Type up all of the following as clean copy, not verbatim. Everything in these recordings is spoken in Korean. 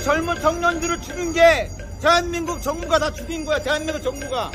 젊은 청년들을 죽인 게 대한민국 정부가 다 죽인 거야. 대한민국 정부가.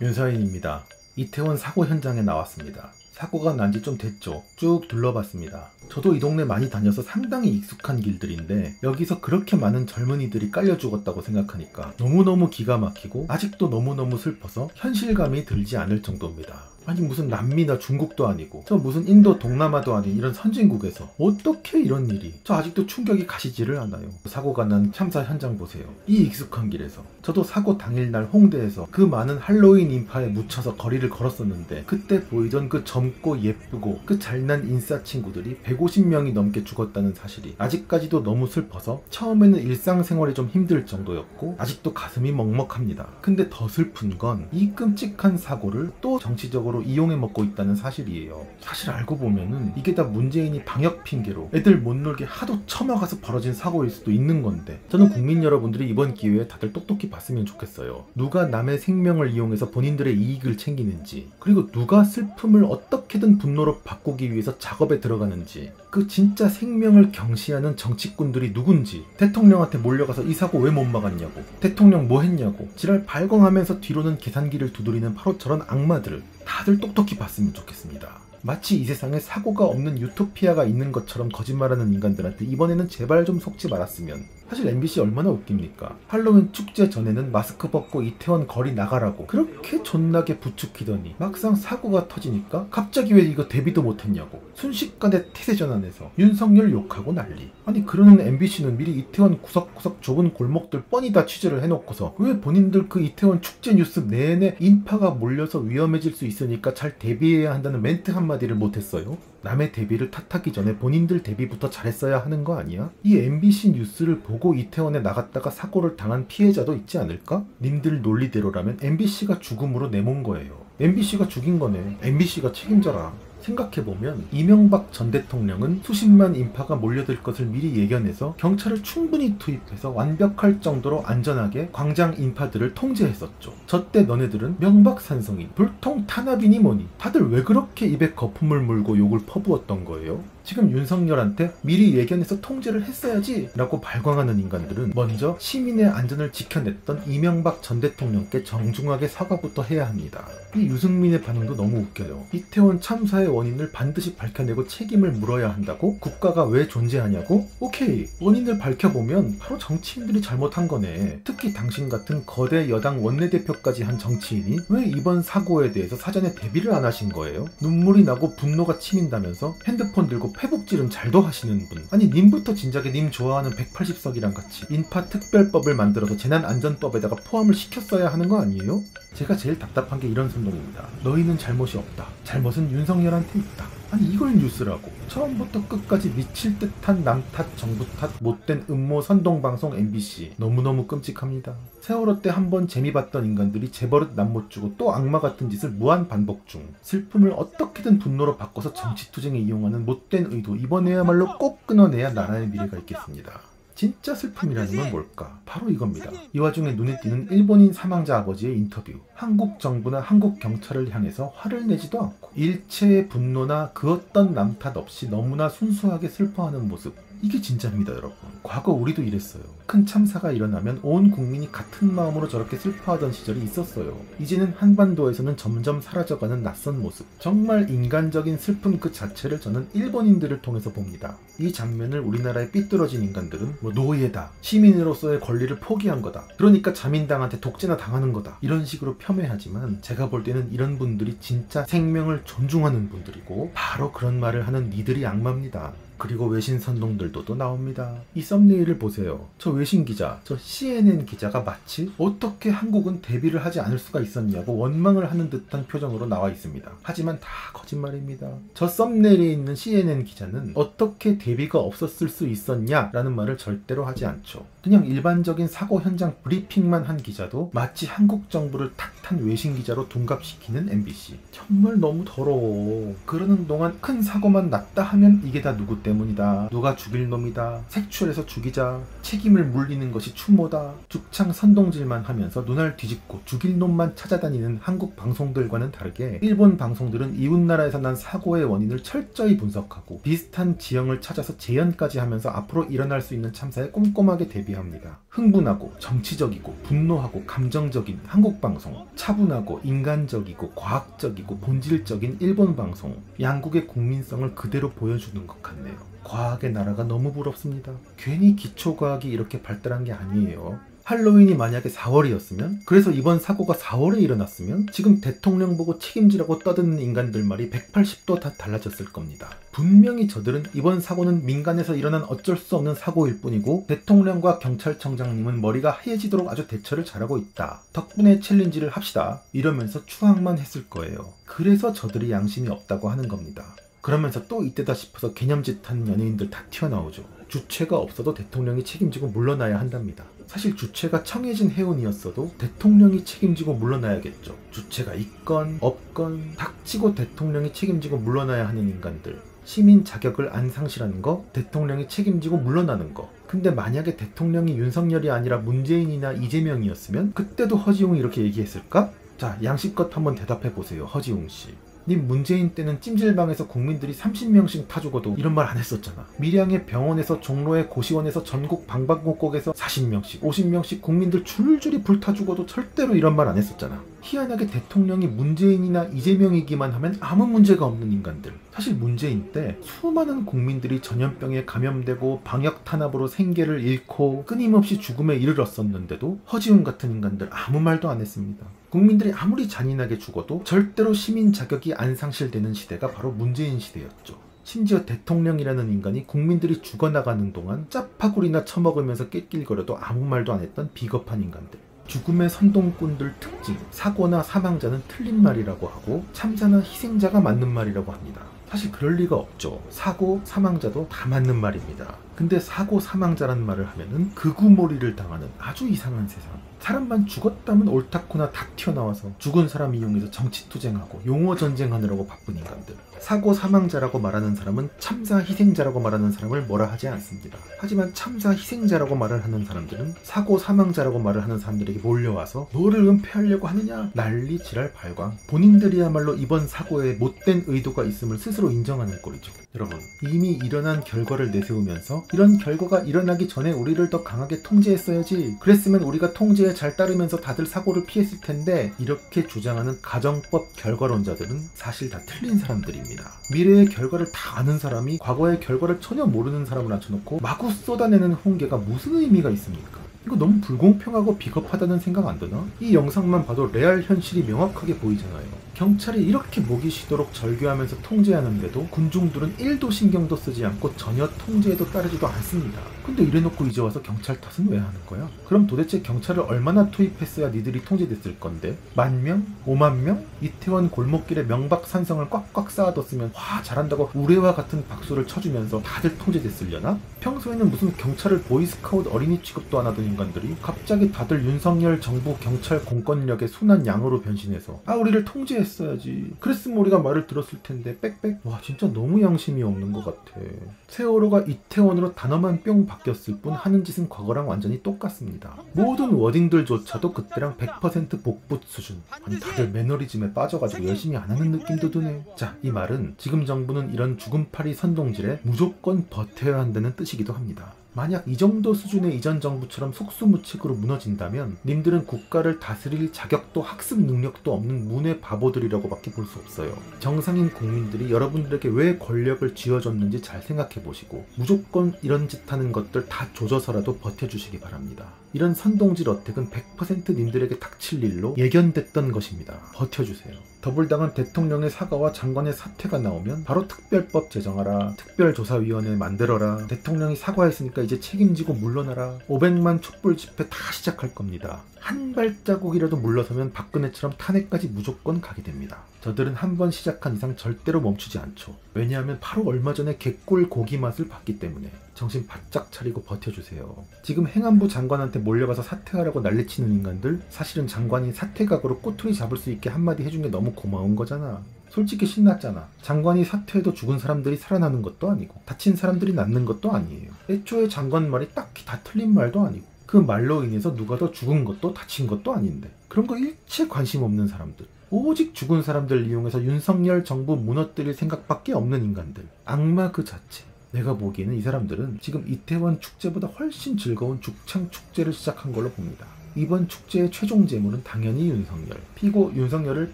윤서인입니다. 이태원 사고 현장에 나왔습니다. 사고가 난 지 좀 됐죠. 쭉 둘러봤습니다. 저도 이 동네 많이 다녀서 상당히 익숙한 길들인데 여기서 그렇게 많은 젊은이들이 깔려 죽었다고 생각하니까 너무너무 기가 막히고 아직도 너무너무 슬퍼서 현실감이 들지 않을 정도입니다. 아니 무슨 남미나 중국도 아니고 저 무슨 인도 동남아도 아닌 이런 선진국에서 어떻게 이런 일이, 저 아직도 충격이 가시지를 않아요. 사고가 난 참사 현장 보세요. 이 익숙한 길에서 저도 사고 당일날 홍대에서 그 많은 할로윈 인파에 묻혀서 거리를 걸었었는데 그때 보이던 그 젊고 예쁘고 그 잘난 인싸 친구들이 150명이 넘게 죽었다는 사실이 아직까지도 너무 슬퍼서 처음에는 일상생활이 좀 힘들 정도였고 아직도 가슴이 먹먹합니다. 근데 더 슬픈 건 이 끔찍한 사고를 또 정치적으로 이용해 먹고 있다는 사실이에요. 사실 알고 보면은 이게 다 문재인이 방역 핑계로 애들 못 놀게 하도 처먹어서 벌어진 사고일 수도 있는 건데, 저는 국민 여러분들이 이번 기회에 다들 똑똑히 봤으면 좋겠어요. 누가 남의 생명을 이용해서 본인들의 이익을 챙기는지, 그리고 누가 슬픔을 어떻게든 분노로 바꾸기 위해서 작업에 들어가는지, 그 진짜 생명을 경시하는 정치꾼들이 누군지, 대통령한테 몰려가서 이 사고 왜 못 막았냐고, 대통령 뭐 했냐고 지랄 발광하면서 뒤로는 계산기를 두드리는 바로 저런 악마들을 다들 똑똑히 봤으면 좋겠습니다. 마치 이 세상에 사고가 없는 유토피아가 있는 것처럼 거짓말하는 인간들한테 이번에는 제발 좀 속지 말았으면. 사실 MBC 얼마나 웃깁니까? 할로윈 축제 전에는 마스크 벗고 이태원 거리 나가라고 그렇게 존나게 부추기더니 막상 사고가 터지니까 갑자기 왜 이거 데뷔도 못했냐고 순식간에 태세 전환해서 윤석열 욕하고 난리. 아니 그러는 MBC는 미리 이태원 구석구석 좁은 골목들 뻔히 다 취재를 해놓고서 왜 본인들 그 이태원 축제 뉴스 내내 인파가 몰려서 위험해질 수 있으니까 잘 대비해야 한다는 멘트 한마디를 못했어요? 남의 데뷔를 탓하기 전에 본인들 데뷔부터 잘했어야 하는 거 아니야? 이 MBC 뉴스를 보고 이태원에 나갔다가 사고를 당한 피해자도 있지 않을까? 님들 논리대로라면 MBC가 죽음으로 내몬 거예요. MBC가 죽인 거네. MBC가 책임져라. 생각해보면 이명박 전 대통령은 수십만 인파가 몰려들 것을 미리 예견해서 경찰을 충분히 투입해서 완벽할 정도로 안전하게 광장 인파들을 통제했었죠. 저때 너네들은 명박산성인 불통 탄압이니 뭐니 다들 왜 그렇게 입에 거품을 물고 욕을 퍼부었던 거예요? 지금 윤석열한테 미리 예견해서 통제를 했어야지 라고 발광하는 인간들은 먼저 시민의 안전을 지켜냈던 이명박 전 대통령께 정중하게 사과부터 해야 합니다. 이 유승민의 반응도 너무 웃겨요. 이태원 참사의 원인을 반드시 밝혀내고 책임을 물어야 한다고? 국가가 왜 존재하냐고? 오케이, 원인을 밝혀보면 바로 정치인들이 잘못한 거네. 특히 당신 같은 거대 여당 원내대표까지 한 정치인이 왜 이번 사고에 대해서 사전에 대비를 안 하신 거예요? 눈물이 나고 분노가 치민다면서 핸드폰 들고 패복질은 잘도 하시는 분. 아니 님부터 진작에 님 좋아하는 180석이랑 같이 인파특별법을 만들어서 재난안전법에다가 포함을 시켰어야 하는 거 아니에요? 제가 제일 답답한 게 이런 선동입니다. 너희는 잘못이 없다. 잘못은 윤석열한테 있다. 아니 이걸 뉴스라고. 처음부터 끝까지 미칠 듯한 남 탓, 정부 탓, 못된 음모 선동방송 MBC. 너무너무 끔찍합니다. 세월호 때 한번 재미봤던 인간들이 재버릇 남 못 주고 또 악마 같은 짓을 무한 반복 중. 슬픔을 어떻게든 분노로 바꿔서 정치투쟁에 이용하는 못된 의도, 이번에야말로 꼭 끊어내야 나라의 미래가 있겠습니다. 진짜 슬픔이라는 건 뭘까? 바로 이겁니다. 이 와중에 눈에 띄는 일본인 사망자 아버지의 인터뷰. 한국 정부나 한국 경찰을 향해서 화를 내지도 않고 일체의 분노나 그 어떤 남 탓 없이 너무나 순수하게 슬퍼하는 모습. 이게 진짜입니다, 여러분. 과거 우리도 이랬어요. 큰 참사가 일어나면 온 국민이 같은 마음으로 저렇게 슬퍼하던 시절이 있었어요. 이제는 한반도에서는 점점 사라져가는 낯선 모습. 정말 인간적인 슬픔 그 자체를 저는 일본인들을 통해서 봅니다. 이 장면을 우리나라의 삐뚤어진 인간들은 뭐 노예다, 시민으로서의 권리를 포기한 거다, 그러니까 자민당한테 독재나 당하는 거다, 이런 식으로 폄훼하지만 제가 볼 때는 이런 분들이 진짜 생명을 존중하는 분들이고 바로 그런 말을 하는 니들이 악마입니다. 그리고 외신 선동들도 또 나옵니다. 이 썸네일을 보세요. 저 외신 기자, 저 CNN 기자가 마치 어떻게 한국은 대비를 하지 않을 수가 있었냐고 원망을 하는 듯한 표정으로 나와 있습니다. 하지만 다 거짓말입니다. 저 썸네일에 있는 CNN 기자는 어떻게 대비가 없었을 수 있었냐 라는 말을 절대로 하지 않죠. 그냥 일반적인 사고 현장 브리핑만 한 기자도 마치 한국 정부를 탓한 외신 기자로 둔갑시키는 MBC. 정말 너무 더러워. 그러는 동안 큰 사고만 났다 하면 이게 다 누구 때문이다. 누가 죽일 놈이다. 색출해서 죽이자. 책임을 물리는 것이 추모다. 죽창 선동질만 하면서 눈알 뒤집고 죽일 놈만 찾아다니는 한국 방송들과는 다르게 일본 방송들은 이웃나라에서 난 사고의 원인을 철저히 분석하고 비슷한 지형을 찾아서 재현까지 하면서 앞으로 일어날 수 있는 참사에 꼼꼼하게 대비합니다. 흥분하고 정치적이고 분노하고 감정적인 한국 방송, 차분하고 인간적이고 과학적이고 본질적인 일본 방송, 양국의 국민성을 그대로 보여주는 것 같네요. 과학의 나라가 너무 부럽습니다. 괜히 기초과학이 이렇게 발달한 게 아니에요. 할로윈이 만약에 4월이었으면, 그래서 이번 사고가 4월에 일어났으면 지금 대통령 보고 책임지라고 떠드는 인간들 말이 180도 다 달라졌을 겁니다. 분명히 저들은 이번 사고는 민간에서 일어난 어쩔 수 없는 사고일 뿐이고 대통령과 경찰청장님은 머리가 하얘지도록 아주 대처를 잘하고 있다. 덕분에 챌린지를 합시다. 이러면서 추앙만 했을 거예요. 그래서 저들이 양심이 없다고 하는 겁니다. 그러면서 또 이때다 싶어서 개념짓 하는 연예인들 다 튀어나오죠. 주체가 없어도 대통령이 책임지고 물러나야 한답니다. 사실 주체가 청해진 해운이었어도 대통령이 책임지고 물러나야겠죠. 주체가 있건 없건 닥치고 대통령이 책임지고 물러나야 하는 인간들. 시민 자격을 안 상실하는 거, 대통령이 책임지고 물러나는 거. 근데 만약에 대통령이 윤석열이 아니라 문재인이나 이재명이었으면 그때도 허지웅이 이렇게 얘기했을까? 자, 양심껏 한번 대답해보세요, 허지웅씨. 님 문재인 때는 찜질방에서 국민들이 30명씩 타 죽어도 이런 말 안 했었잖아. 밀양의 병원에서 종로의 고시원에서 전국 방방곡곡에서 40명씩 50명씩 국민들 줄줄이 불타 죽어도 절대로 이런 말 안 했었잖아. 희한하게 대통령이 문재인이나 이재명이기만 하면 아무 문제가 없는 인간들. 사실 문재인 때 수많은 국민들이 전염병에 감염되고 방역 탄압으로 생계를 잃고 끊임없이 죽음에 이르렀었는데도 허지웅 같은 인간들 아무 말도 안 했습니다. 국민들이 아무리 잔인하게 죽어도 절대로 시민 자격이 안 상실되는 시대가 바로 문재인 시대였죠. 심지어 대통령이라는 인간이 국민들이 죽어나가는 동안 짜파구리나 처먹으면서 낄낄거려도 아무 말도 안 했던 비겁한 인간들. 죽음의 선동꾼들 특징, 사고나 사망자는 틀린 말이라고 하고 참사나 희생자가 맞는 말이라고 합니다. 사실 그럴 리가 없죠. 사고, 사망자도 다 맞는 말입니다. 근데 사고, 사망자란 말을 하면은 극우몰이를 당하는 아주 이상한 세상. 사람만 죽었다면 옳다코나 다 튀어나와서 죽은 사람 이용해서 정치투쟁하고 용어 전쟁하느라고 바쁜 인간들. 사고 사망자라고 말하는 사람은 참사 희생자라고 말하는 사람을 뭐라 하지 않습니다. 하지만 참사 희생자라고 말을 하는 사람들은 사고 사망자라고 말을 하는 사람들에게 몰려와서 너를 은폐하려고 하느냐 난리 지랄 발광. 본인들이야말로 이번 사고에 못된 의도가 있음을 스스로 인정하는 꼴이죠. 여러분, 이미 일어난 결과를 내세우면서 이런 결과가 일어나기 전에 우리를 더 강하게 통제했어야지, 그랬으면 우리가 통제에 잘 따르면서 다들 사고를 피했을 텐데, 이렇게 주장하는 가정법 결과론자들은 사실 다 틀린 사람들입니다. 미래의 결과를 다 아는 사람이 과거의 결과를 전혀 모르는 사람을 앉혀놓고 마구 쏟아내는 훈계가 무슨 의미가 있습니까? 이거 너무 불공평하고 비겁하다는 생각 안 드나? 이 영상만 봐도 레알 현실이 명확하게 보이잖아요. 경찰이 이렇게 목이 쉬도록 절규하면서 통제하는데도 군중들은 1도 신경도 쓰지 않고 전혀 통제에도 따르지도 않습니다. 근데 이래놓고 이제 와서 경찰 탓은 왜 하는 거야? 그럼 도대체 경찰을 얼마나 투입했어야 니들이 통제됐을 건데? 10,000명? 50,000명? 이태원 골목길에 명박산성을 꽉꽉 쌓아뒀으면 와 잘한다고 우레와 같은 박수를 쳐주면서 다들 통제됐으려나? 평소에는 무슨 경찰을 보이스카우트 어린이 취급도 안 하던 인간들이 갑자기 다들 윤석열 정부 경찰 공권력의 순한 양으로 변신해서 우리를 통제했어야지, 그랬으면 우리가 말을 들었을 텐데 빽빽. 와 진짜 너무 양심이 없는 것 같아. 세월호가 이태원으로 단어만 뿅 바뀌었을 뿐 하는 짓은 과거랑 완전히 똑같습니다. 모든 워딩들조차도 그때랑 100% 복붙 수준. 아니 다들 매너리즘에 빠져가지고 열심히 안 하는 느낌도 드네. 자, 이 말은 지금 정부는 이런 죽음팔이 선동질에 무조건 버텨야 한다는 뜻이기도 합니다. 만약 이 정도 수준의 이전 정부처럼 속수무책으로 무너진다면 님들은 국가를 다스릴 자격도 학습 능력도 없는 문외 바보들이라고 밖에 볼 수 없어요. 정상인 국민들이 여러분들에게 왜 권력을 쥐어줬는지 잘 생각해보시고 무조건 이런 짓 하는 것들 다 조져서라도 버텨주시기 바랍니다. 이런 선동질 어택은 100% 님들에게 닥칠 일로 예견됐던 것입니다. 버텨주세요. 더불당은 대통령의 사과와 장관의 사퇴가 나오면 바로 특별법 제정하라, 특별조사위원회 만들어라, 대통령이 사과했으니까 이제 책임지고 물러나라, 500만 촛불 집회 다 시작할 겁니다. 한 발자국이라도 물러서면 박근혜처럼 탄핵까지 무조건 가게 됩니다. 저들은 한 번 시작한 이상 절대로 멈추지 않죠. 왜냐하면 바로 얼마 전에 개꿀 고기 맛을 봤기 때문에. 정신 바짝 차리고 버텨주세요. 지금 행안부 장관한테 몰려가서 사퇴하라고 난리치는 인간들, 사실은 장관이 사퇴각으로 꼬투리 잡을 수 있게 한마디 해준 게 너무 고마운 거잖아. 솔직히 신났잖아. 장관이 사퇴해도 죽은 사람들이 살아나는 것도 아니고 다친 사람들이 낫는 것도 아니에요. 애초에 장관 말이 딱히 다 틀린 말도 아니고 그 말로 인해서 누가 더 죽은 것도 다친 것도 아닌데 그런 거 일체 관심 없는 사람들, 오직 죽은 사람들 이용해서 윤석열 정부 무너뜨릴 생각밖에 없는 인간들, 악마 그 자체. 내가 보기에는 이 사람들은 지금 이태원 축제보다 훨씬 즐거운 죽창 축제를 시작한 걸로 봅니다. 이번 축제의 최종 제물은 당연히 윤석열. 피고 윤석열을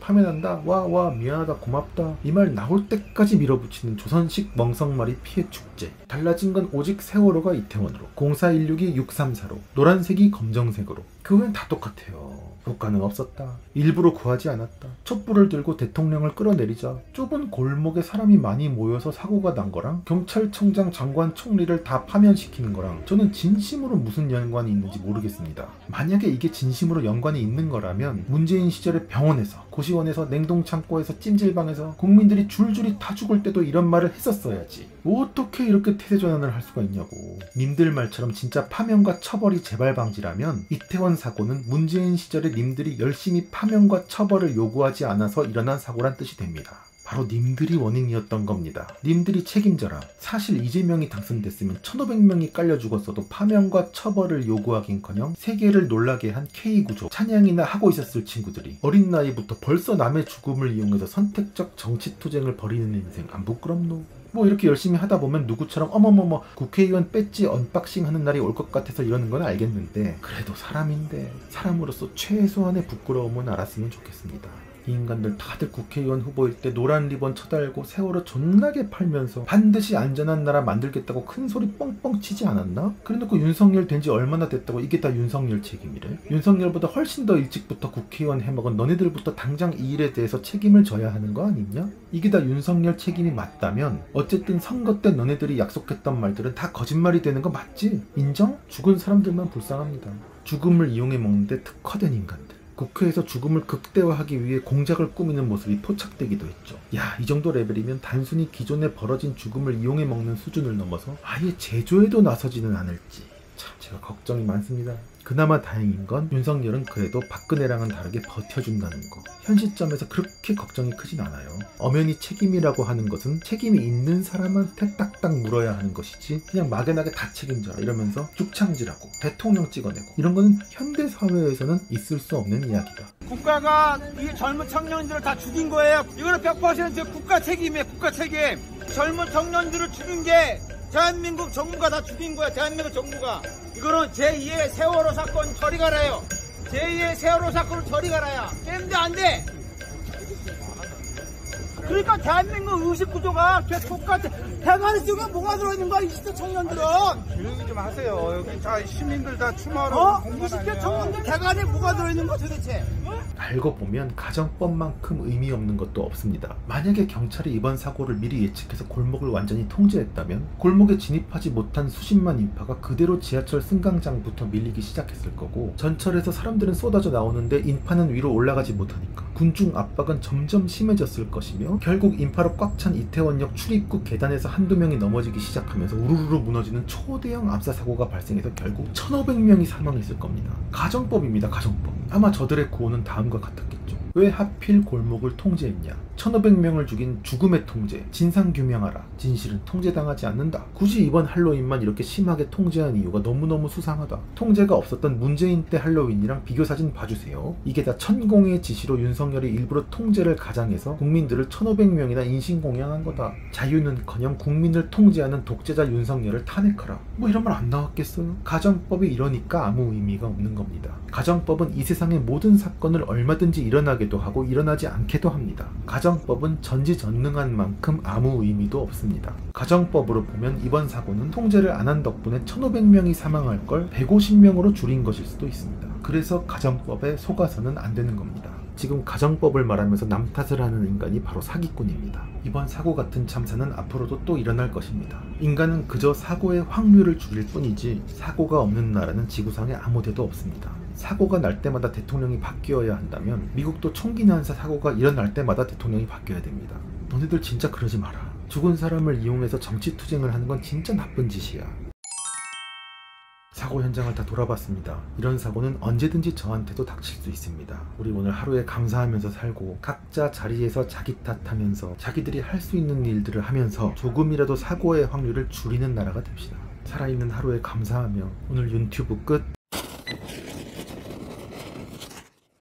파면한다. 와 미안하다 고맙다. 이 말 나올 때까지 밀어붙이는 조선식 멍석말이 피해 축제. 달라진 건 오직 세월호가 이태원으로, 0416이 634로, 노란색이 검정색으로. 그 외엔 다 똑같아요. 효과는 없었다. 일부러 구하지 않았다. 촛불을 들고 대통령을 끌어내리자 좁은 골목에 사람이 많이 모여서 사고가 난 거랑 경찰청장, 장관, 총리를 다 파면시키는 거랑 저는 진심으로 무슨 연관이 있는지 모르겠습니다. 만약에 이게 진심으로 연관이 있는 거라면 문재인 시절에 병원에서, 고시원에서, 냉동창고에서, 찜질방에서 국민들이 줄줄이 다 죽을 때도 이런 말을 했었어야지. 어떻게 이렇게 태세전환을 할 수가 있냐고. 님들 말처럼 진짜 파면과 처벌이 재발 방지라면 이태원 사고는 문재인 시절에 님들이 열심히 파면과 처벌을 요구하지 않아서 일어난 사고란 뜻이 됩니다. 바로 님들이 원인이었던 겁니다. 님들이 책임져라. 사실 이재명이 당선됐으면 1500명이 깔려 죽었어도 파면과 처벌을 요구하긴커녕 세계를 놀라게 한 K구조 찬양이나 하고 있었을 친구들이 어린 나이부터 벌써 남의 죽음을 이용해서 선택적 정치투쟁을 벌이는 인생 안 부끄럽노? 뭐 이렇게 열심히 하다 보면 누구처럼 어머머머 국회의원 배지 언박싱 하는 날이 올 것 같아서 이러는 건 알겠는데 그래도 사람인데 사람으로서 최소한의 부끄러움은 알았으면 좋겠습니다. 이 인간들 다들 국회의원 후보일 때 노란 리본 쳐달고 세월호 존나게 팔면서 반드시 안전한 나라 만들겠다고 큰 소리 뻥뻥 치지 않았나? 그래놓고 윤석열 된 지 얼마나 됐다고 이게 다 윤석열 책임이래? 윤석열보다 훨씬 더 일찍부터 국회의원 해먹은 너네들부터 당장 이 일에 대해서 책임을 져야 하는 거 아니냐? 이게 다 윤석열 책임이 맞다면 어쨌든 선거 때 너네들이 약속했던 말들은 다 거짓말이 되는 거 맞지? 인정? 죽은 사람들만 불쌍합니다. 죽음을 이용해 먹는데 특화된 인간들. 국회에서 죽음을 극대화하기 위해 공작을 꾸미는 모습이 포착되기도 했죠. 야, 이 정도 레벨이면 단순히 기존에 벌어진 죽음을 이용해 먹는 수준을 넘어서 아예 제조에도 나서지는 않을지 참 제가 걱정이 많습니다. 그나마 다행인 건 윤석열은 그래도 박근혜랑은 다르게 버텨준다는 거. 현 시점에서 그렇게 걱정이 크진 않아요. 엄연히 책임이라고 하는 것은 책임이 있는 사람한테 딱딱 물어야 하는 것이지 그냥 막연하게 다 책임져라 이러면서 죽창질하고 대통령 찍어내고 이런 거는 현대 사회에서는 있을 수 없는 이야기다. 국가가 이 젊은 청년들을 다 죽인 거예요. 이거는 100% 국가 책임이에요. 국가 책임. 젊은 청년들을 죽인 게 대한민국 정부가 다 죽인 거야. 대한민국 정부가. 이거는 제2의 세월호 사건 저리 가라요. 제2의 세월호 사건을 저리 가라야. 깨는데 안 돼. 그러니까 대한민국 의식구조가 계속 똑같아. 대가리 속에 뭐가 들어있는 거야 20대 청년들은. 조용히 좀 하세요. 여기 다 시민들 다 추모하러 20대 청년들 대가리에 뭐가 들어있는 거야 도대체. 알고 보면 가정법만큼 의미 없는 것도 없습니다. 만약에 경찰이 이번 사고를 미리 예측해서 골목을 완전히 통제했다면 골목에 진입하지 못한 수십만 인파가 그대로 지하철 승강장부터 밀리기 시작했을 거고 전철에서 사람들은 쏟아져 나오는데 인파는 위로 올라가지 못하니까 군중 압박은 점점 심해졌을 것이며 결국 인파로 꽉 찬 이태원역 출입구 계단에서 한두 명이 넘어지기 시작하면서 우르르 무너지는 초대형 압사 사고가 발생해서 결국 1500명이 사망했을 겁니다. 가정법입니다. 가정법. 아마 저들의 구호는 다음과 같았겠죠. 왜 하필 골목을 통제했냐? 1500명을 죽인 죽음의 통제, 진상규명하라. 진실은 통제당하지 않는다. 굳이 이번 할로윈만 이렇게 심하게 통제한 이유가 너무너무 수상하다. 통제가 없었던 문재인 때 할로윈이랑 비교사진 봐주세요. 이게 다 천공의 지시로 윤석열이 일부러 통제를 가장해서 국민들을 1500명이나 인신공양한 거다. 자유는커녕 국민을 통제하는 독재자 윤석열을 탄핵하라. 뭐 이런 말 안 나왔겠어요? 가정법이 이러니까 아무 의미가 없는 겁니다. 가정법은 이 세상의 모든 사건을 얼마든지 일어나게도 하고 일어나지 않게도 합니다. 가정법은 전지전능한 만큼 아무 의미도 없습니다. 가정법으로 보면 이번 사고는 통제를 안 한 덕분에 1500명이 사망할 걸 150명으로 줄인 것일 수도 있습니다. 그래서 가정법에 속아서는 안 되는 겁니다. 지금 가정법을 말하면서 남 탓을 하는 인간이 바로 사기꾼입니다. 이번 사고 같은 참사는 앞으로도 또 일어날 것입니다. 인간은 그저 사고의 확률을 줄일 뿐이지 사고가 없는 나라는 지구상에 아무 데도 없습니다. 사고가 날 때마다 대통령이 바뀌어야 한다면 미국도 총기 난사 사고가 일어날 때마다 대통령이 바뀌어야 됩니다. 너네들 진짜 그러지 마라. 죽은 사람을 이용해서 정치 투쟁을 하는 건 진짜 나쁜 짓이야. 사고 현장을 다 돌아봤습니다. 이런 사고는 언제든지 저한테도 닥칠 수 있습니다. 우리 오늘 하루에 감사하면서 살고 각자 자리에서 자기 탓하면서 자기들이 할 수 있는 일들을 하면서 조금이라도 사고의 확률을 줄이는 나라가 됩시다. 살아있는 하루에 감사하며 오늘 유튜브 끝.